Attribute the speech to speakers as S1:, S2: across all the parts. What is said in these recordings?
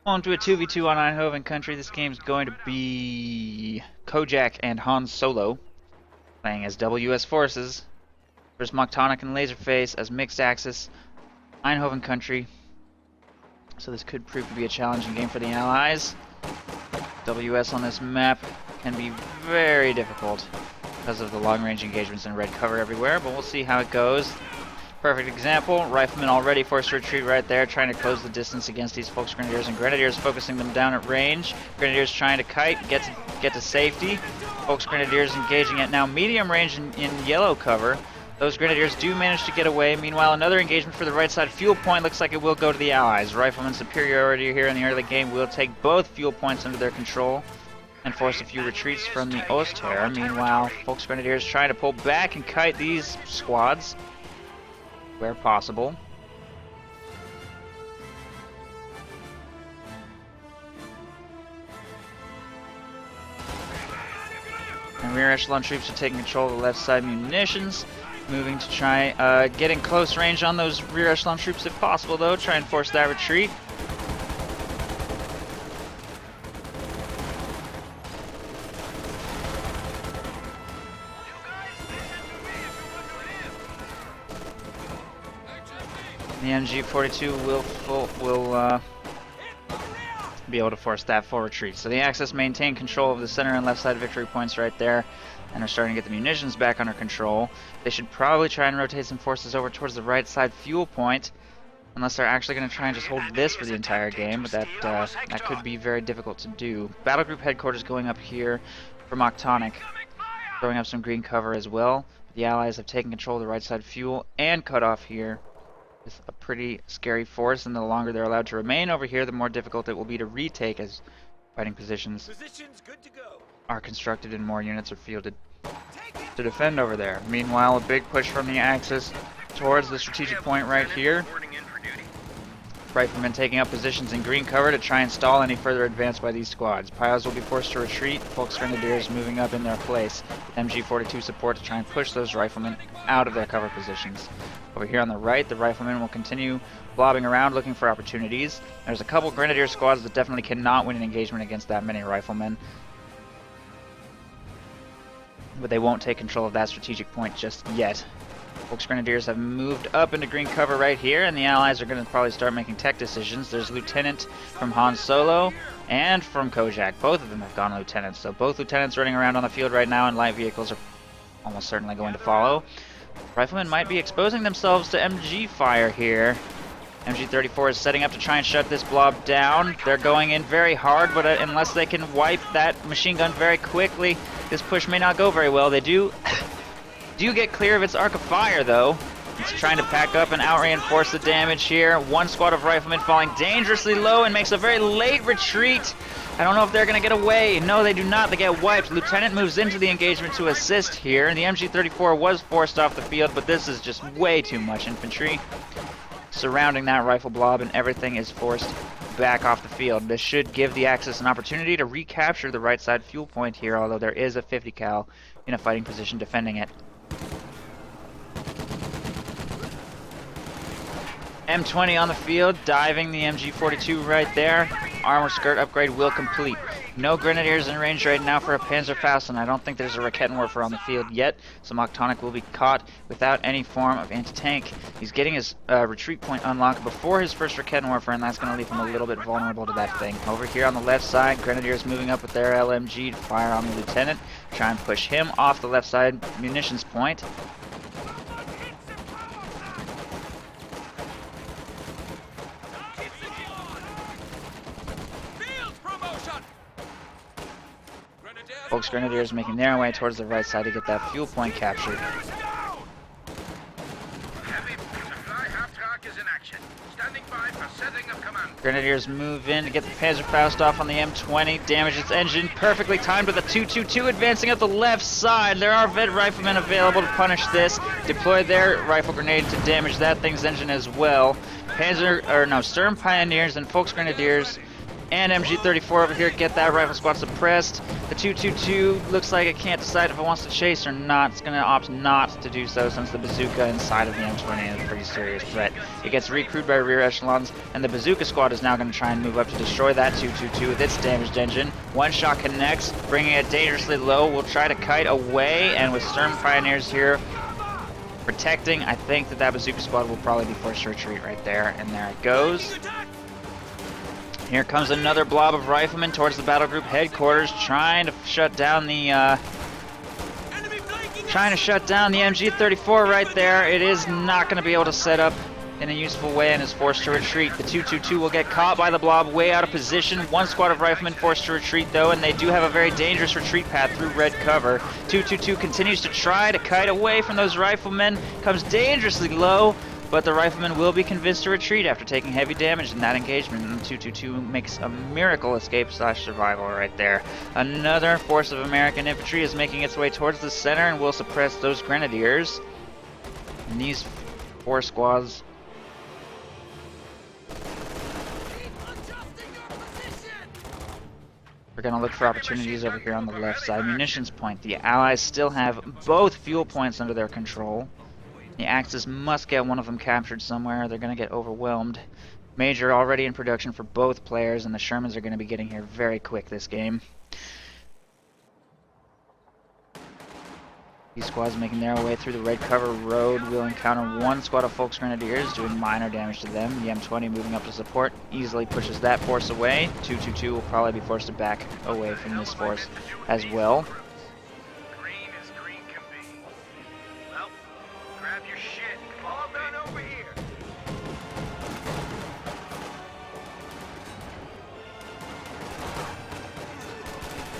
S1: On to a 2v2 on Einhoven Country. This game's going to be Kojak and HanSolo playing as WS Forces versus Moctonic and Lazerface as Mixed Axis Einhoven Country. So this could prove to be a challenging game for the Allies. WS on this map can be very difficult because of the long-range engagements and red cover everywhere, but we'll see how it goes. Perfect example, Riflemen already forced to retreat right there, trying to close the distance against these Volksgrenadiers, and Grenadiers focusing them down at range. Grenadiers trying to kite, get to safety. Volksgrenadiers engaging at now medium range in yellow cover. Those Grenadiers do manage to get away. Meanwhile, another engagement for the right side fuel point looks like it will go to the Allies. Rifleman superiority here in the early game will take both fuel points under their control and force a few retreats from the Ostherr. Meanwhile, Volksgrenadiers trying to pull back and kite these squads where possible. And rear echelon troops are taking control of the left side munitions, moving to try getting close range on those rear echelon troops if possible, though, try and force that retreat. The MG42 will be able to force that full retreat. So the Axis maintain control of the center and left side victory points right there, and are starting to get the munitions back under control. They should probably try and rotate some forces over towards the right side fuel point, unless they're actually going to try and just hold this for the entire game, but that could be very difficult to do. Battle group headquarters going up here for Moctonic, throwing up some green cover as well. The Allies have taken control of the right side fuel and cut off here. With a pretty scary force, and the longer they're allowed to remain over here, the more difficult it will be to retake as fighting positions are constructed and more units are fielded to defend over there. Meanwhile, a big push from the Axis towards the strategic point right here. Riflemen taking up positions in green cover to try and stall any further advance by these squads. Piles will be forced to retreat, Volksgrenadiers moving up in their place. MG42 support to try and push those riflemen out of their cover positions. Over here on the right, the riflemen will continue blobbing around looking for opportunities. There's a couple Grenadier squads that definitely cannot win an engagement against that many riflemen, but they won't take control of that strategic point just yet. Volksgrenadiers have moved up into green cover right here, and the Allies are going to probably start making tech decisions. There's Lieutenant from HanSolo and from Kojak. Both of them have gone Lieutenants, so both Lieutenants running around on the field right now, and light vehicles are almost certainly going to follow. Riflemen might be exposing themselves to MG fire here. MG34 is setting up to try and shut this blob down. They're going in very hard, but unless they can wipe that machine gun very quickly, this push may not go very well. They do get clear of its arc of fire, though. It's trying to pack up and out-reinforce the damage here. One squad of riflemen falling dangerously low and makes a very late retreat. I don't know if they're going to get away. No, they do not. They get wiped. Lieutenant moves into the engagement to assist here, and the MG34 was forced off the field, but this is just way too much infantry surrounding that rifle blob, and everything is forced back off the field. This should give the Axis an opportunity to recapture the right side fuel point here, although there is a 50 cal in a fighting position defending it. M20 on the field, diving the MG42 right there. Armor skirt upgrade will complete. No Grenadiers in range right now for a Panzerfaust, and I don't think there's a Raketenwerfer on the field yet, so Moctonic will be caught without any form of anti-tank. He's getting his retreat point unlocked before his first Raketenwerfer, and that's going to leave him a little bit vulnerable to that thing. Over here on the left side, Grenadiers moving up with their LMG to fire on the Lieutenant, try and push him off the left side munitions point. Volksgrenadiers making their way towards the right side to get that fuel point captured. Grenadiers move in to get the Panzerfaust off on the M20, damage its engine, perfectly timed with a 2-2-2 advancing up the left side. There are Vet riflemen available to punish this, deploy their rifle grenade to damage that thing's engine as well. Sturm Pioneers and Volksgrenadiers and MG34 over here get that rifle squad suppressed. The 222 looks like it can't decide if it wants to chase or not. It's going to opt not to do so since the bazooka inside of the M20 is a pretty serious threat. It gets recrewed by rear echelons, and the bazooka squad is now going to try and move up to destroy that 222 with its damaged engine. One shot connects, bringing it dangerously low. We'll try to kite away, and with Sturm Pioneers here protecting, I think that bazooka squad will probably be forced to retreat right there, and there it goes. Here comes another blob of riflemen towards the battle group headquarters, trying to shut down the MG34 right there. It is not going to be able to set up in a useful way and is forced to retreat. The 222 will get caught by the blob way out of position. One squad of riflemen forced to retreat though, and they do have a very dangerous retreat path through red cover. 222 continues to try to kite away from those riflemen, comes dangerously low, but the rifleman will be convinced to retreat after taking heavy damage in that engagement, and 222 makes a miracle escape / survival right there. Another force of American infantry is making its way towards the center and will suppress those grenadiers. And these 4 squads we're going to look for opportunities over here on the left side. Munitions point. The Allies still have both fuel points under their control. The Axis must get one of them captured somewhere. They're going to get overwhelmed. Major already in production for both players, and the Shermans are going to be getting here very quick this game. These squads making their way through the red cover road will encounter one squad of Volksgrenadiers doing minor damage to them. The M20 moving up to support easily pushes that force away. 222 will probably be forced to back away from this force as well.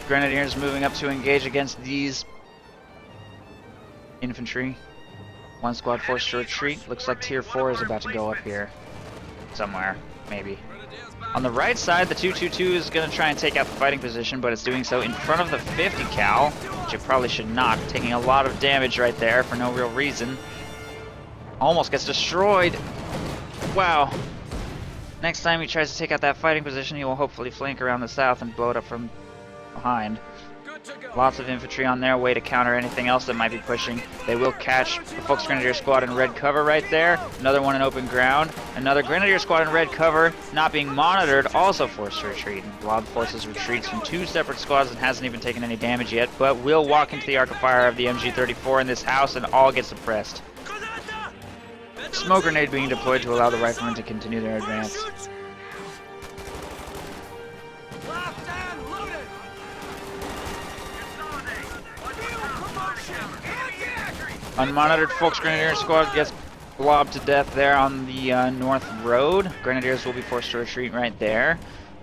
S1: Grenadiers moving up to engage against these infantry. One squad forced to retreat. Looks like tier 4 is about to go up here. Somewhere, maybe. On the right side, the 222 is going to try and take out the fighting position, but it's doing so in front of the 50 cal, which it probably should not. Taking a lot of damage right there for no real reason. Almost gets destroyed. Wow. Next time he tries to take out that fighting position, he will hopefully flank around the south and blow it up from behind. Lots of infantry on their way to counter anything else that might be pushing. They will catch the Volksgrenadier squad in red cover right there. Another one in open ground. Another Grenadier squad in red cover, not being monitored, also forced to retreat. And Blob forces retreats from 2 separate squads and hasn't even taken any damage yet, but will walk into the arc of fire of the MG34 in this house and all get suppressed. Smoke grenade being deployed to allow the riflemen to continue their advance. Unmonitored Volksgrenadier squad gets blobbed to death there on the north road. Grenadiers will be forced to retreat right there.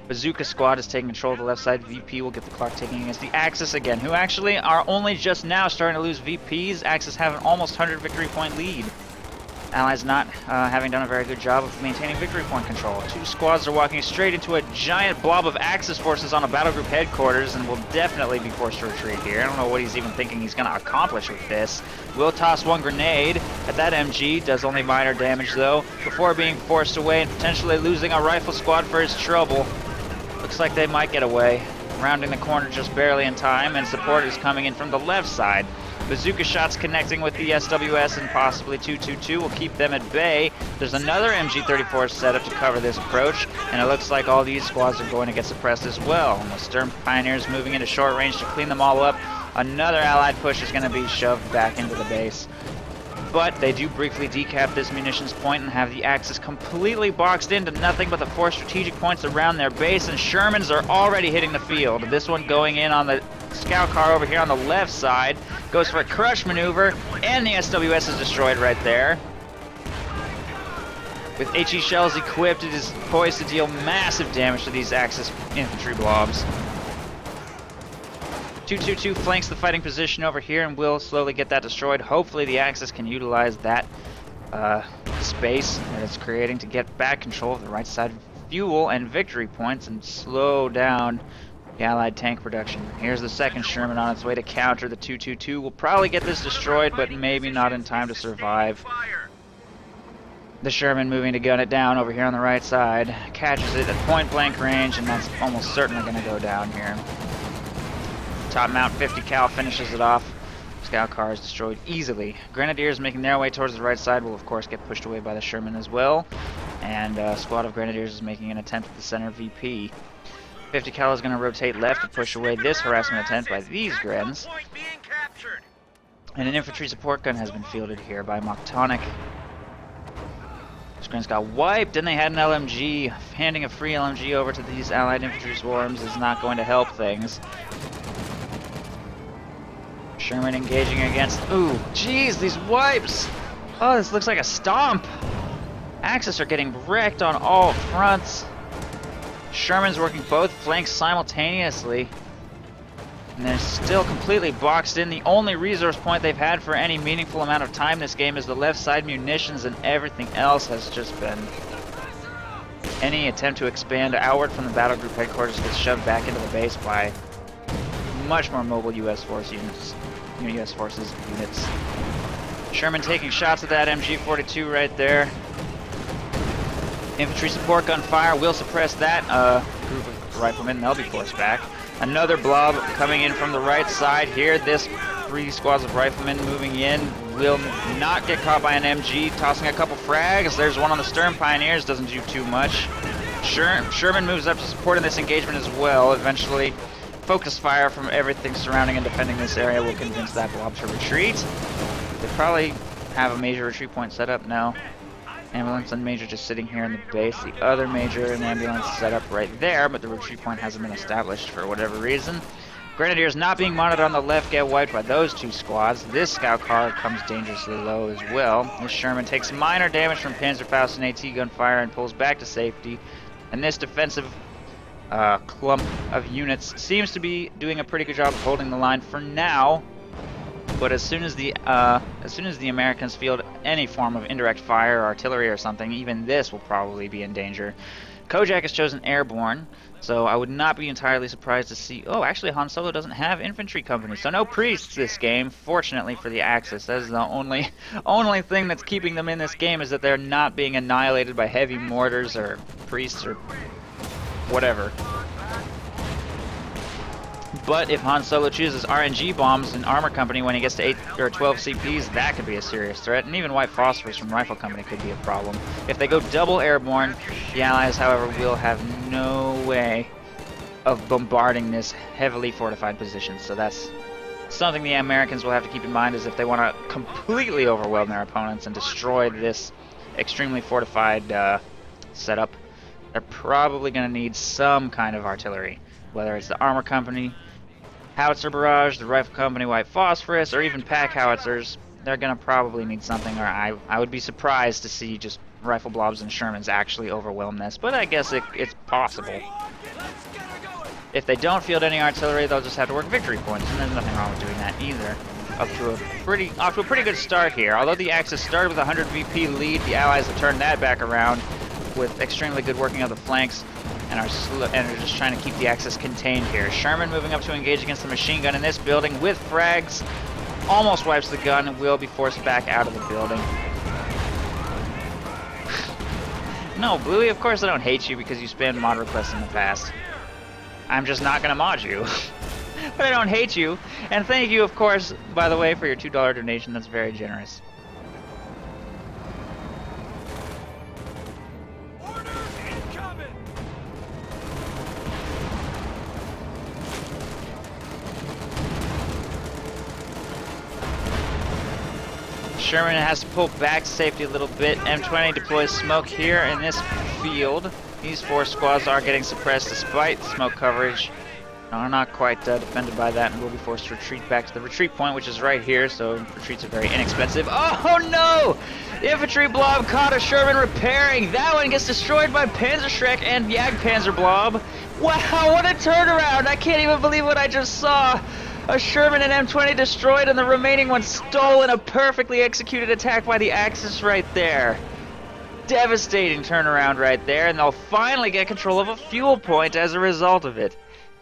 S1: Bazooka squad is taking control of the left side. VP will get the clock ticking against the Axis again, who actually are only just now starting to lose VPs. Axis have an almost 100 victory point lead. Allies not having done a very good job of maintaining victory point control. 2 squads are walking straight into a giant blob of Axis forces on a battle group headquarters and will definitely be forced to retreat here. I don't know what he's even thinking he's going to accomplish with this. Will toss one grenade at that MG, does only minor damage though, before being forced away and potentially losing a rifle squad for his trouble. Looks like they might get away. Rounding the corner just barely in time, and support is coming in from the left side. Bazooka shots connecting with the SWS and possibly 222 will keep them at bay. There's another MG34 set up to cover this approach, and it looks like all these squads are going to get suppressed as well. And with Sturm Pioneers moving into short range to clean them all up, another allied push is going to be shoved back into the base. But they do briefly decap this munitions point and have the Axis completely boxed into nothing but the 4 strategic points around their base, and Shermans are already hitting the field. This one going in on the scout car over here on the left side, goes for a crush maneuver, and the SWS is destroyed right there. With HE shells equipped, it is poised to deal massive damage to these Axis infantry blobs. 222 flanks the fighting position over here and will slowly get that destroyed. Hopefully the Axis can utilize that space that it's creating to get back control of the right side fuel and victory points and slow down the Allied tank production. Here's the second Sherman on its way to counter the 222. Will probably get this destroyed, but maybe not in time to survive. The Sherman moving to gun it down over here on the right side. Catches it at point blank range, and that's almost certainly going to go down here. Top mount 50 cal finishes it off. Scout car is destroyed easily. Grenadiers making their way towards the right side will of course get pushed away by the Sherman as well. And a squad of Grenadiers is making an attempt at the center VP. 50 cal is going to rotate left to push away this harassment attempt by these Grens. And an infantry support gun has been fielded here by Moctonic. These Grens got wiped, and they had an LMG. Handing a free LMG over to these allied infantry swarms is not going to help things. Sherman engaging against... Ooh, jeez, these wipes! Oh, this looks like a stomp! Axis are getting wrecked on all fronts. Sherman's working both flanks simultaneously. And they're still completely boxed in. The only resource point they've had for any meaningful amount of time this game is the left side munitions, and everything else has just been... Any attempt to expand outward from the battle group headquarters gets shoved back into the base by much more mobile U.S. forces units. Sherman taking shots at that MG-42 right there. Infantry support gun fire will suppress that group of riflemen, and they'll be forced back. Another blob coming in from the right side here. This 3 squads of riflemen moving in will not get caught by an MG, tossing a couple frags. There's one on the stern. Pioneers doesn't do too much. Sherman moves up to support in this engagement as well. Eventually, focus fire from everything surrounding and defending this area will convince that blob to retreat. They probably have a major retreat point set up now. Ambulance and major just sitting here in the base. The other major and ambulance set up right there, but the retreat point hasn't been established for whatever reason. Grenadiers not being mounted on the left get wiped by those 2 squads. This scout car comes dangerously low as well. This Sherman takes minor damage from Panzerfaust and AT gunfire and pulls back to safety. And this defensive clump of units seems to be doing a pretty good job of holding the line for now. But as soon as the Americans field any form of indirect fire, or artillery or something, even this will probably be in danger. Kojak has chosen airborne, so I would not be entirely surprised to see... Oh, actually HanSolo doesn't have infantry company, so no priests this game, fortunately for the Axis. That is the only thing that's keeping them in this game, is that they're not being annihilated by heavy mortars or priests or whatever. But if HanSolo chooses RNG bombs and armor company when he gets to 8 or 12 CPs, that could be a serious threat. And even white phosphorus from rifle company could be a problem. If they go double airborne, the Allies, however, will have no way of bombarding this heavily fortified position. So that's something the Americans will have to keep in mind, is if they want to completely overwhelm their opponents and destroy this extremely fortified setup, they're probably going to need some kind of artillery. Whether it's the armor company, howitzer barrage, the rifle company, white phosphorus, or even pack howitzers, they're going to probably need something, or I would be surprised to see just rifle blobs and Shermans actually overwhelm this, but I guess it's possible. If they don't field any artillery, they'll just have to work victory points, and there's nothing wrong with doing that either. Off to a pretty good start here. Although the Axis started with a 100 VP lead, the Allies have turned that back around with extremely good working of the flanks, and are just trying to keep the Axis contained here. Sherman moving up to engage against the machine gun in this building with frags. Almost wipes the gun and will be forced back out of the building. No, Bluey, of course I don't hate you because you spammed mod requests in the past. I'm just not going to mod you. But I don't hate you. And thank you, of course, by the way, for your $2 donation. That's very generous. Sherman has to pull back to safety a little bit. M20 deploys smoke here in this field. These 4 squads are getting suppressed despite smoke coverage. Are not quite defended by that, and will be forced to retreat back to the retreat point, which is right here, so retreats are very inexpensive. Oh no! The infantry blob caught a Sherman repairing. That one gets destroyed by Panzerschreck and Jagdpanzer blob. Wow, what a turnaround! I can't even believe what I just saw. A Sherman and M20 destroyed, and the remaining one stolen. A perfectly executed attack by the Axis right there. Devastating turnaround right there, and they'll finally get control of a fuel point as a result of it.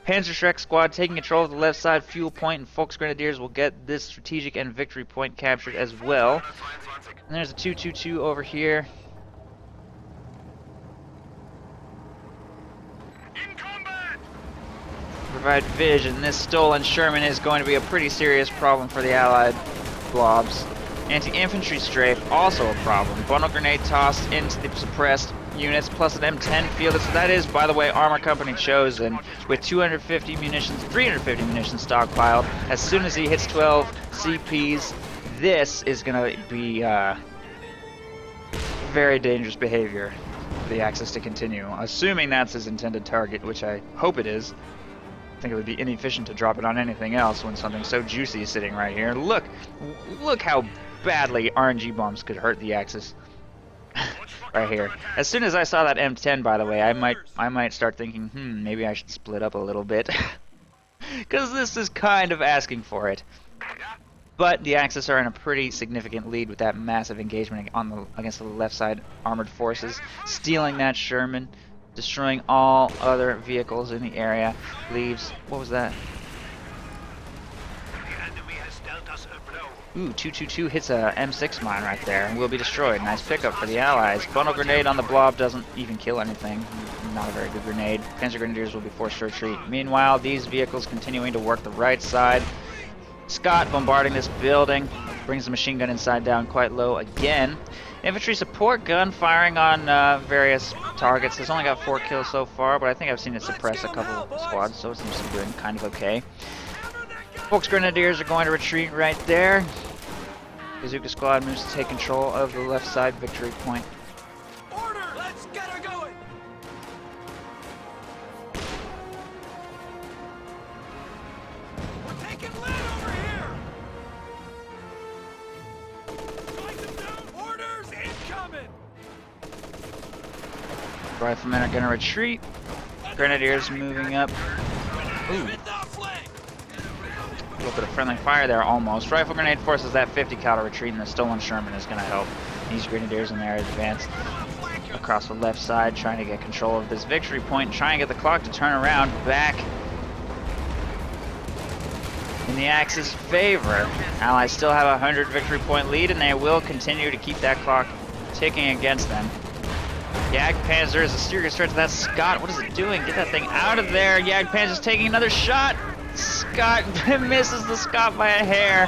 S1: Panzerschreck squad taking control of the left side fuel point, and Volksgrenadiers will get this strategic and victory point captured as well. And there's a 2-2-2 over here. provide vision. This stolen Sherman is going to be a pretty serious problem for the Allied blobs. Anti-infantry strafe, also a problem. Bundle grenade tossed into the suppressed units, plus an M10 fielded. So that is, by the way, Armor Company chosen with 250 munitions, 350 munitions stockpiled. As soon as he hits 12 CPs, this is going to be very dangerous behavior for the Axis to continue. Assuming that's his intended target, which I hope it is. I think it would be inefficient to drop it on anything else when something so juicy is sitting right here. Look how badly RNG bombs could hurt the Axis. Right here. As soon as I saw that M10, by the way, I might start thinking, maybe I should split up a little bit. Because this is kind of asking for it. But the Axis are in a pretty significant lead with that massive engagement against the left side armored forces, stealing that Sherman, destroying all other vehicles in the area, leaves, what was that? Ooh, 222 hits a M6 mine right there and will be destroyed. Nice pickup for the Allies. Bundle grenade on the blob doesn't even kill anything. Not a very good grenade. Panzer Grenadiers will be forced to retreat. Meanwhile, these vehicles continuing to work the right side. Scott bombarding this building. Brings the machine gun inside down quite low again. Infantry support gun firing on various targets. It's only got 4 kills so far, but I think I've seen it suppress a couple squads, so it seems to be doing kind of okay. Volksgrenadiers are going to retreat right there. Bazooka squad moves to take control of the left side victory point.
S2: Order! Let's get her going! We're taking lead over here! Going them down! Orders incoming!
S1: Riflemen are going to retreat. Grenadiers moving up. Ooh. A little bit of friendly fire there, almost. Rifle grenade forces that 50 cal retreat, and the stolen Sherman is going to help these Grenadiers in their advance across the left side, trying to get control of this victory point, trying to get the clock to turn around back in the Axis' favor. Allies still have a 100 victory point lead, and they will continue to keep that clock ticking against them. Jagdpanzer is a serious threat to that Scott. What is it doing? Get that thing out of there. Jagdpanzer's taking another shot. Scott misses the Scott by a hair.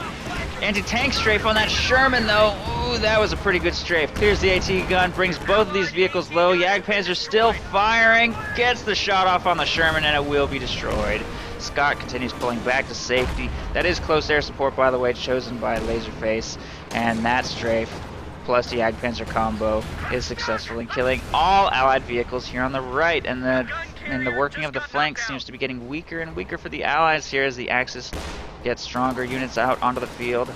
S1: Anti-tank strafe on that Sherman, though. Ooh, that was a pretty good strafe. Clears the AT gun, brings both of these vehicles low. Jagdpanzer still firing, gets the shot off on the Sherman, and it will be destroyed. Scott continues pulling back to safety. That is close air support, by the way, chosen by Lazerface. And that strafe, plus the Jagdpanzer combo, is successful in killing all Allied vehicles here on the right. And the working of the flank seems to be getting weaker and weaker for the Allies here as the Axis gets stronger units out onto the field.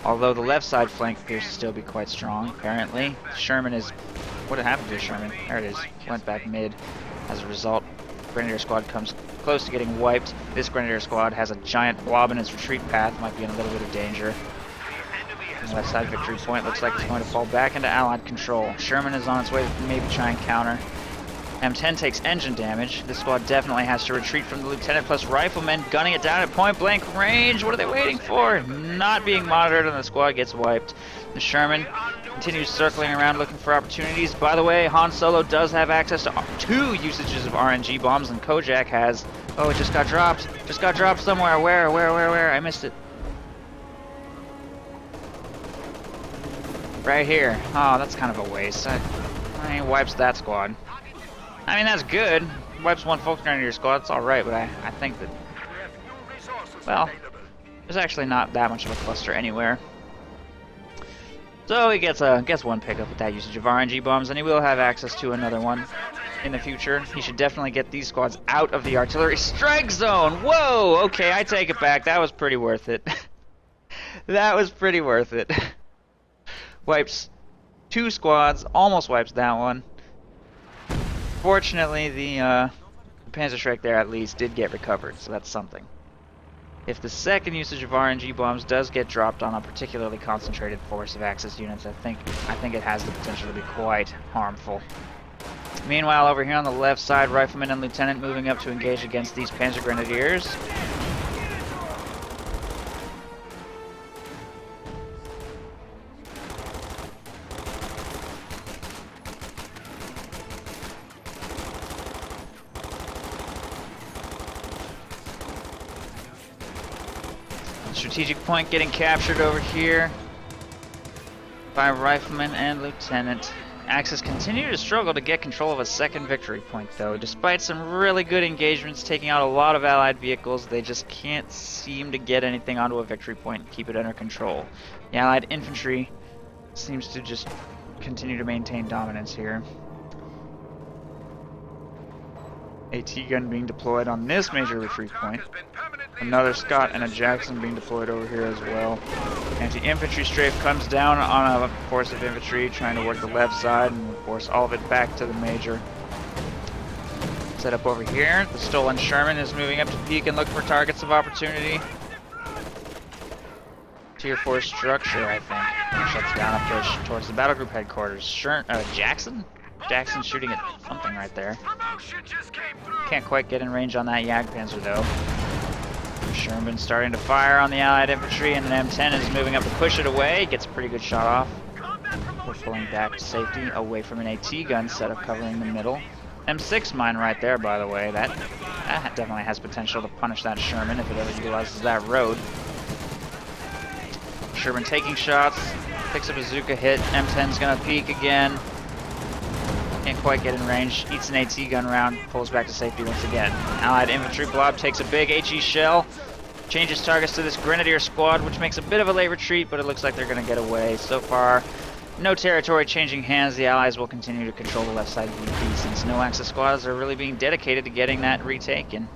S1: Although the left side flank appears to still be quite strong, apparently. Sherman is... What happened to Sherman? There it is. Went back mid. As a result, Grenadier squad comes close to getting wiped. This Grenadier squad has a giant blob in its retreat path, might be in a little bit of danger. The left side victory point looks like it's going to fall back into Allied control. Sherman is on its way to maybe try and counter. M10 takes engine damage. This squad definitely has to retreat from the lieutenant plus riflemen, gunning it down at point blank range. What are they waiting for? Not being monitored, and the squad gets wiped. The Sherman continues circling around looking for opportunities. By the way, HanSolo does have access to 2 usages of RNG bombs, and Kojak has... Oh, it just got dropped. Just got dropped somewhere. Where? I missed it. Right here. Oh, that's kind of a waste. I mean, wipes that squad. I mean, that's good. Wipes one Volksgrenadier squad, it's alright, but I think that... Well, there's actually not that much of a cluster anywhere. So he gets one pickup with that usage of RNG bombs, and he will have access to another one in the future. He should definitely get these squads out of the artillery strike zone! Whoa! Okay, I take it back. That was pretty worth it. That was pretty worth it. Wipes 2 squads, almost wipes that one. Fortunately, the Panzerschreck there at least did get recovered, so that's something. If the second usage of RNG bombs does get dropped on a particularly concentrated force of Axis units, I think it has the potential to be quite harmful. Meanwhile, over here on the left side, Rifleman and Lieutenant moving up to engage against these Panzer Grenadiers. strategic point getting captured over here by Rifleman and Lieutenant. Axis continue to struggle to get control of a second victory point, though. Despite some really good engagements taking out a lot of Allied vehicles, they just can't seem to get anything onto a victory point and keep it under control. The Allied infantry seems to just continue to maintain dominance here. AT gun being deployed on this major retreat point. Another Scott and a Jackson being deployed over here as well. Anti-infantry strafe comes down on a force of infantry trying to work the left side and force all of it back to the major. Set up over here. The stolen Sherman is moving up to peak and look for targets of opportunity. Tier 4 structure, I think. Shuts down a push towards the battle group headquarters. Jackson? Jackson's shooting at something right there. Can't quite get in range on that Jagdpanzer though. Sherman starting to fire on the Allied infantry, and then M10 is moving up to push it away. Gets a pretty good shot off. We're pulling back to safety away from an AT gun setup covering the middle. M6 mine right there, by the way. That definitely has potential to punish that Sherman if it ever utilizes that road. Sherman taking shots, picks a bazooka hit. M10's gonna peek again. Can't quite get in range, eats an AT gun round, pulls back to safety once again. Allied infantry blob takes a big HE shell, changes targets to this Grenadier squad, which makes a bit of a late retreat, but it looks like they're going to get away. So far, no territory changing hands. The Allies will continue to control the left side of the VP since no Axis squads are really being dedicated to getting that retaken.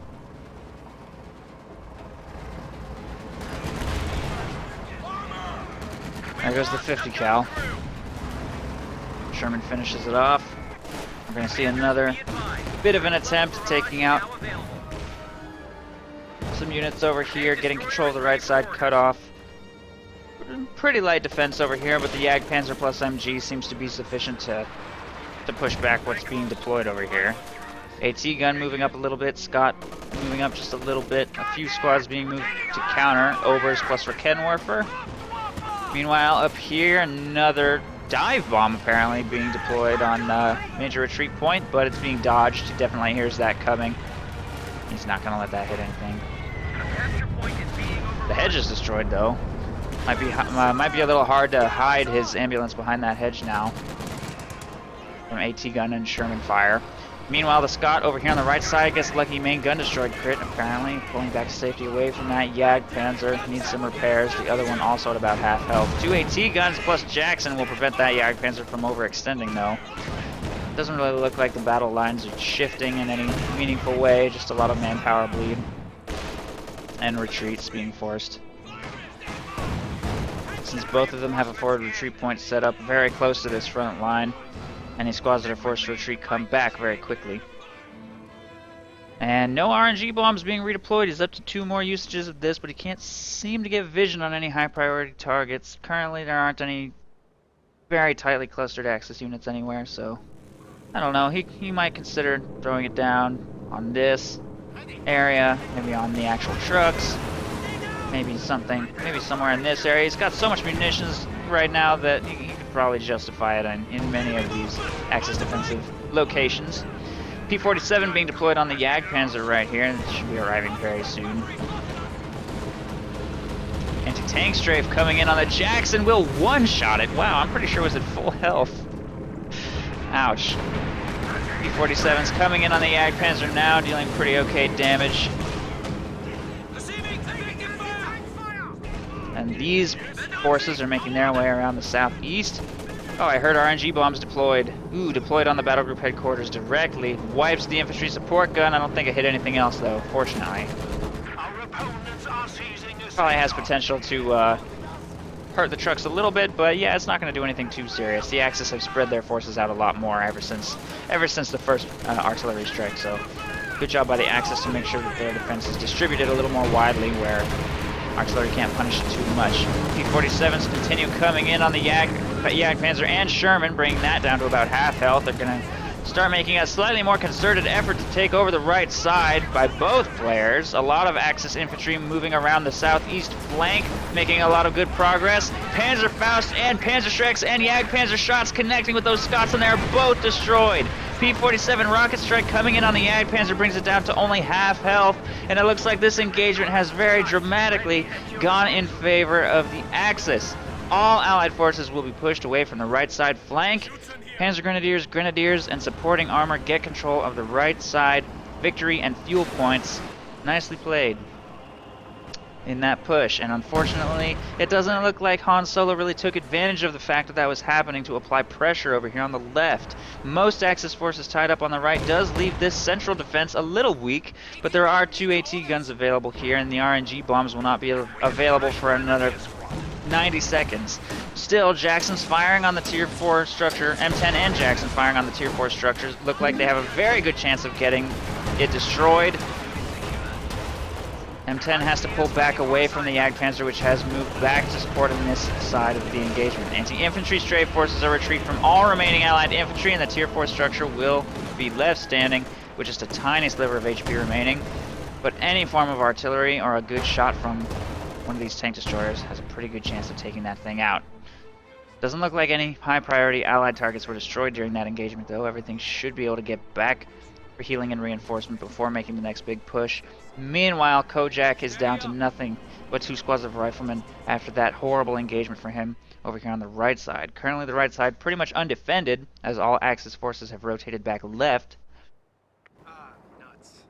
S1: There goes the 50 cal. Sherman finishes it off. We're going to see another bit of an attempt at taking out some units over here, getting control of the right side, cut off. Pretty light defense over here, but the Jagdpanzer plus MG seems to be sufficient to push back what's being deployed over here. AT gun moving up a little bit, Scott moving up just a little bit, a few squads being moved to counter, Obers plus Rakenwerfer. Meanwhile, up here, another dive bomb apparently being deployed on major retreat point, but it's being dodged. He definitely hears that coming. He's not gonna let that hit anything. The hedge is destroyed though. Might be a little hard to hide his ambulance behind that hedge now from AT gun and Sherman fire. Meanwhile, the Scott over here on the right side gets lucky main gun destroyed crit, apparently. Pulling back to safety away from that Jagdpanzer. Needs some repairs. The other one also at about half health. 2 AT guns plus Jackson will prevent that Jagdpanzer from overextending, though. Doesn't really look like the battle lines are shifting in any meaningful way. Just a lot of manpower bleed. And retreats being forced. Since both of them have a forward retreat point set up very close to this front line, any squads that are forced to retreat come back very quickly. And no RNG bombs being redeployed. He's up to 2 more usages of this, but he can't seem to get vision on any high priority targets. Currently there aren't any very tightly clustered Axis units anywhere, so I don't know. He might consider throwing it down on this area, maybe on the actual trucks, maybe somewhere in this area. He's got so much munitions right now that he could probably justify it in many of these Axis defensive locations. P-47 being deployed on the Jagdpanzer right here, and it should be arriving very soon. Anti-tank strafe coming in on the Jackson will one-shot it. Wow, I'm pretty sure it was at full health. Ouch. P-47's coming in on the Jagdpanzer now, dealing pretty okay damage. And these forces are making their way around the southeast. Oh, I heard RNG bombs deployed. Ooh, deployed on the battle group headquarters directly. Wipes the infantry support gun. I don't think it hit anything else, though, fortunately. Probably has potential to hurt the trucks a little bit, but yeah, it's not going to do anything too serious. The Axis have spread their forces out a lot more ever since the first artillery strike, so good job by the Axis to make sure that their defense is distributed a little more widely where artillery can't punish it too much. P-47s continue coming in on the Jagdpanzer and Sherman, bringing that down to about half health. They're going to start making a slightly more concerted effort to take over the right side by both players. A lot of Axis infantry moving around the southeast flank, making a lot of good progress. Panzerfaust and Panzerschrecks and Jagdpanzer shots connecting with those Scots, and they're both destroyed. P-47 rocket strike coming in on the Jagdpanzer brings it down to only half health, and it looks like this engagement has very dramatically gone in favor of the Axis. All Allied forces will be pushed away from the right side flank. Panzer Grenadiers, Grenadiers, and supporting armor get control of the right side victory and fuel points. Nicely played in that push, and unfortunately it doesn't look like HanSolo really took advantage of the fact that that was happening to apply pressure over here on the left. Most Axis forces tied up on the right does leave this central defense a little weak, but there are 2 AT guns available here, and the RNG bombs will not be available for another 90 seconds. Still, Jackson's firing on the tier 4 structure. M10 and Jackson firing on the tier 4 structures look like they have a very good chance of getting it destroyed. M10 has to pull back away from the Jagdpanzer, which has moved back to support on this side of the engagement. Anti-infantry strafe forces are retreat from all remaining Allied infantry, and the tier 4 structure will be left standing with just a tiny sliver of HP remaining. But any form of artillery or a good shot from one of these tank destroyers has a pretty good chance of taking that thing out. Doesn't look like any high priority Allied targets were destroyed during that engagement, though. Everything should be able to get back for healing and reinforcement before making the next big push. Meanwhile, Kojak is down to nothing but 2 squads of riflemen after that horrible engagement for him over here on the right side. Currently the right side pretty much undefended, as all Axis forces have rotated back left.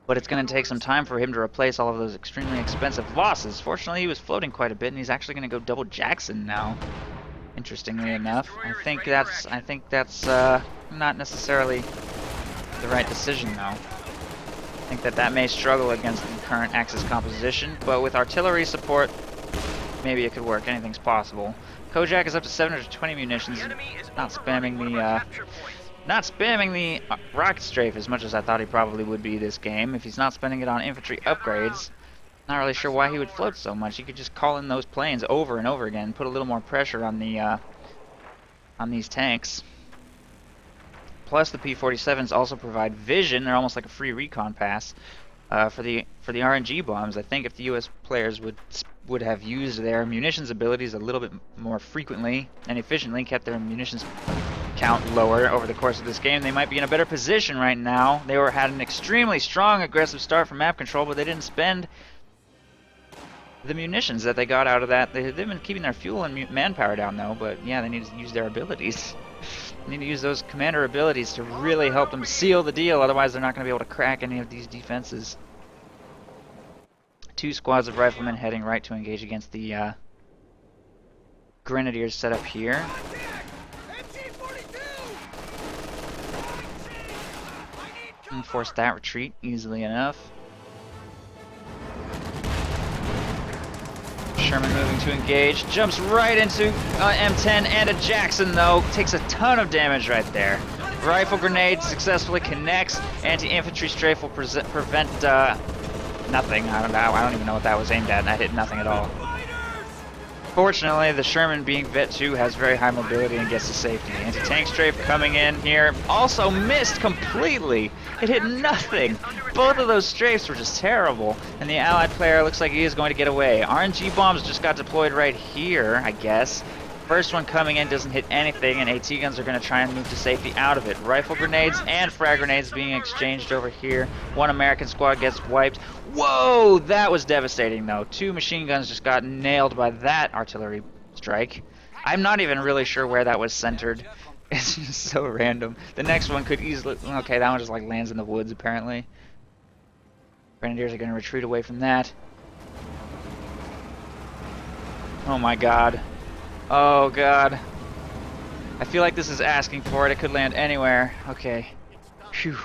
S1: But it's going to take some time for him to replace all of those extremely expensive losses. Fortunately, he was floating quite a bit, and he's actually going to go double Jackson now. Interestingly enough, I think that's not necessarily the right decision, though. I think that may struggle against the current Axis composition, but with artillery support, maybe it could work. Anything's possible. Kojak is up to 720 munitions, not spamming the rocket strafe as much as I thought he probably would be this game. If he's not spending it on infantry upgrades, not really sure why he would float so much. He could just call in those planes over and over again, put a little more pressure on the on these tanks. Plus, the P-47s also provide vision. They're almost like a free recon pass for the RNG bombs. I think if the U.S. players would have used their munitions abilities a little bit more frequently and efficiently, kept their munitions count lower over the course of this game, they might be in a better position right now. They had an extremely strong aggressive start from map control, but they didn't spend the munitions that they got out of that. They've been keeping their fuel and manpower down, though, but yeah, they need to use their abilities. They need to use those commander abilities to really help them seal the deal, otherwise they're not going to be able to crack any of these defenses. 2 squads of riflemen heading right to engage against the Grenadiers set up here. And force that retreat easily enough. Sherman moving to engage, jumps right into M10 and a Jackson, though. Takes a ton of damage right there. Rifle grenade successfully connects. Anti-infantry strafe will prevent nothing. I don't even know what that was aimed at, and that hit nothing at all. Fortunately, the Sherman, being Vet 2, has very high mobility and gets to safety. Anti-tank strafe coming in here, also missed completely. It hit nothing. Both of those strafes were just terrible, and the Allied player looks like he is going to get away. RNG bombs just got deployed right here, I guess. First one coming in doesn't hit anything, and AT guns are going to try and move to safety out of it. Rifle grenades and frag grenades being exchanged over here. One American squad gets wiped. Whoa, that was devastating, though. 2 machine guns just got nailed by that artillery strike. I'm not even really sure where that was centered. It's just so random. The next one could easily... Okay, that one just like lands in the woods, apparently. Grenadiers are going to retreat away from that. Oh my god. Oh god. I feel like this is asking for it. It could land anywhere. Okay. Phew.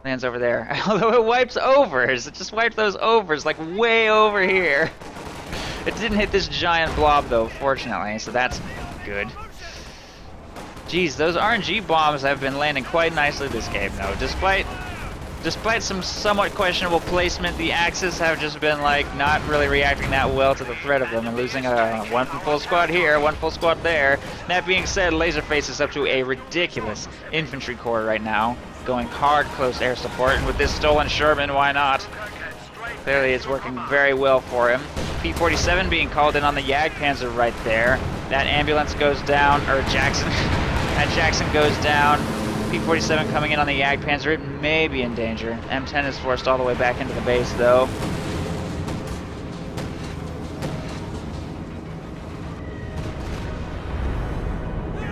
S1: Lands over there. Although it wipes overs. It just wiped those overs, like way over here. It didn't hit this giant blob though, fortunately, so that's good. Jeez, those RNG bombs have been landing quite nicely this game though. Despite some somewhat questionable placement, the Axis have just been like not really reacting that well to the threat of them and losing one full squad here, one full squad there. That being said, Lazerface is up to a ridiculous infantry corps right now, going hard close air support, and with this stolen Sherman, why not? Clearly it's working very well for him. P-47 being called in on the Jagdpanzer right there. That ambulance goes down, or Jackson, that Jackson goes down. P-47 coming in on the Jagdpanzer. It may be in danger. M10 is forced all the way back into the base, though.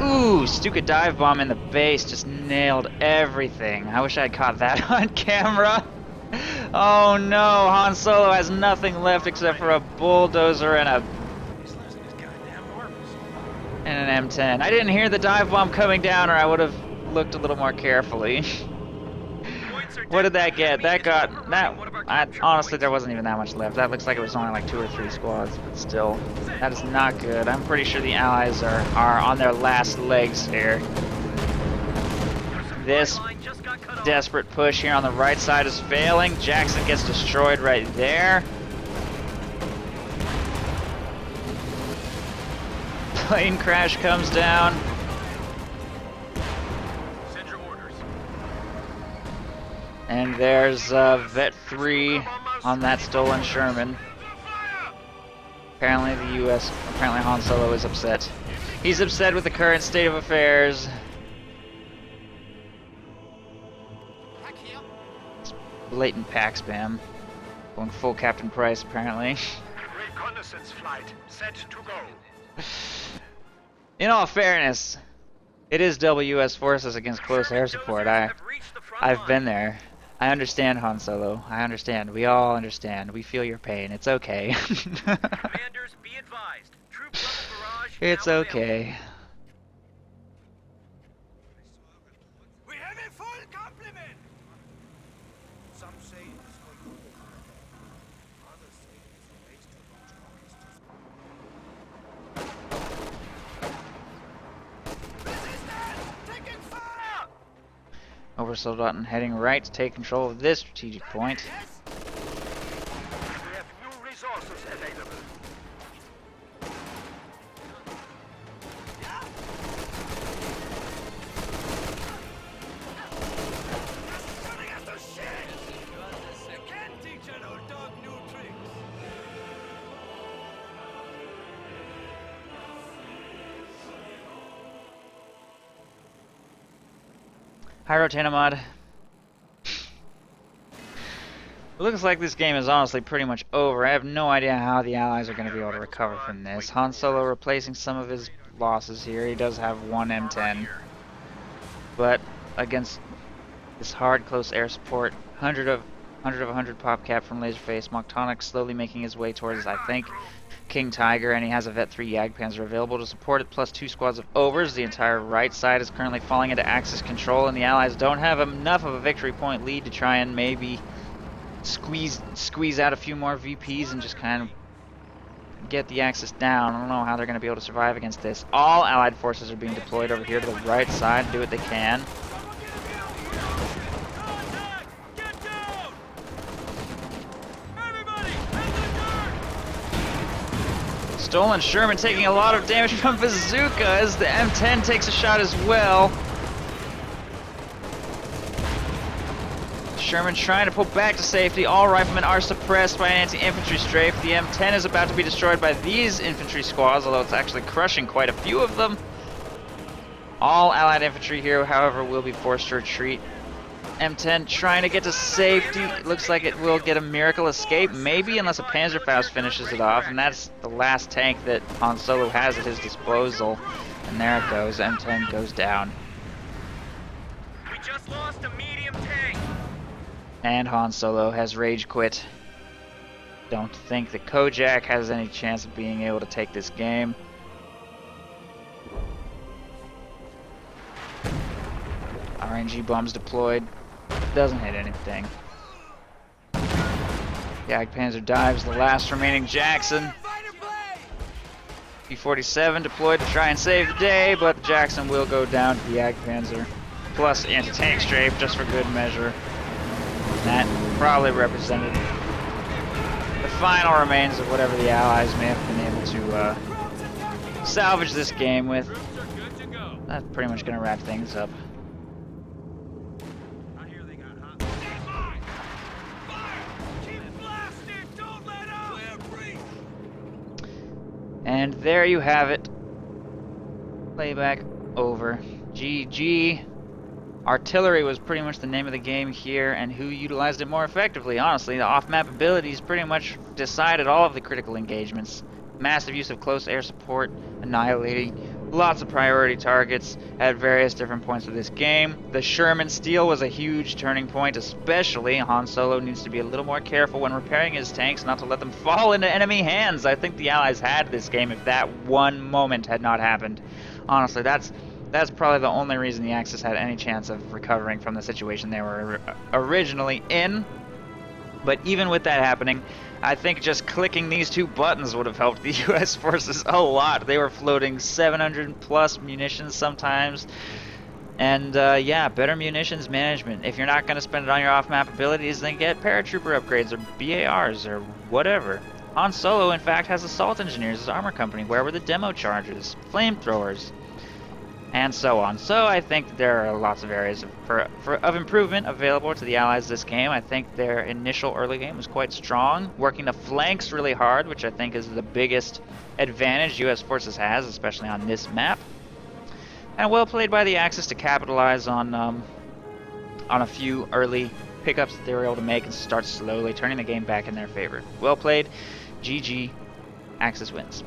S1: Ooh, Stuka dive bomb in the base just nailed everything. I wish I had caught that on camera. Oh no, Han Solo has nothing left except for a bulldozer and an M10. I didn't hear the dive bomb coming down, or I would have looked a little more carefully. What did that get? Honestly, there wasn't even that much left. That looks like it was only like 2 or 3 squads, but still, that is not good. I'm pretty sure the Allies are on their last legs here. This desperate push here on the right side is failing. Jackson gets destroyed right there. Plane crash comes down.
S2: Send your orders.
S1: And there's Vet 3 on that stolen Sherman. Apparently apparently Han Solo is upset. He's upset with the current state of affairs. Blatant pack spam. Going full Captain Price, apparently.
S2: Reconnaissance flight set to go.
S1: In all fairness, it is WS forces against close air support. I've been there. I understand, Han Solo. I understand. We all understand. We feel your pain. It's okay.
S2: Commanders, be advised. Troop level barrage
S1: It's
S2: now
S1: okay.
S2: We have a full complement.
S3: Some say it's for you. Others say it's a waste of our
S2: Resistance! Taking fire!
S1: Oversold heading right to take control of this strategic point.
S2: We have new resources available. Shooting at the shit! You can teach an old dog new tricks.
S1: Hi, Rotanamod. It looks like this game is honestly pretty much over. I have no idea how the Allies are going to be able to recover from this. Han Solo replacing some of his losses here. He does have one M10. But against this hard close air support, 100 of 100 pop cap from Lazerface, Moctonic slowly making his way towards, I think, King Tiger, and he has a Vet 3 Jagdpanzer available to support it, plus 2 squads of overs. The entire right side is currently falling into Axis control, and the Allies don't have enough of a victory point lead to try and maybe squeeze out a few more VPs and just kind of get the Axis down. I don't know how they're going to be able to survive against this. All Allied forces are being deployed over here to the right side, do what they can. Stolen Sherman taking a lot of damage from bazooka as the M10 takes a shot as well. Sherman trying to pull back to safety. All riflemen are suppressed by an anti-infantry strafe. The M10 is about to be destroyed by these infantry squads, although it's actually crushing quite a few of them. All Allied infantry here, however, will be forced to retreat. M10 trying to get to safety. It looks like it will get a miracle escape, maybe, unless a Panzerfaust finishes it off, and that's the last tank that Han Solo has at his disposal. And there it goes. M10 goes down.
S2: We just lost a medium tank.
S1: And Han Solo has rage quit. Don't think that Kojak has any chance of being able to take this game. RNG bombs deployed. Doesn't hit anything. Jagdpanzer dives the last remaining Jackson. P-47 deployed to try and save the day, but Jackson will go down to the Jagdpanzer. Plus anti-tank strafe just for good measure. That probably represented the final remains of whatever the Allies may have been able to salvage this game with. That's pretty much going to wrap things up.
S2: I hear they got hot. Stand by! Fire! Keep blasting! Don't let up! Clear breach!
S1: And there you have it. Playback over. GG. Artillery was pretty much the name of the game here, and who utilized it more effectively. Honestly, the off-map abilities pretty much decided all of the critical engagements. Massive use of close air support, annihilating lots of priority targets at various different points of this game. The Sherman Steel was a huge turning point, especially Han Solo needs to be a little more careful when repairing his tanks not to let them fall into enemy hands. I think the Allies had this game if that one moment had not happened. Honestly, that's probably the only reason the Axis had any chance of recovering from the situation they were originally in. But even with that happening, I think just clicking these two buttons would have helped the US forces a lot. They were floating 700 plus munitions sometimes. And yeah, better munitions management. If you're not going to spend it on your off-map abilities, then get paratrooper upgrades or BARs or whatever. Han Solo, in fact, has assault engineers as armor company. Where were the demo charges? Flamethrowers. And so on. So I think there are lots of areas of improvement available to the Allies this game. I think their initial early game was quite strong, working the flanks really hard, which I think is the biggest advantage US forces has, especially on this map. And well played by the Axis to capitalize on a few early pickups that they were able to make and start slowly turning the game back in their favor. Well played. GG. Axis wins.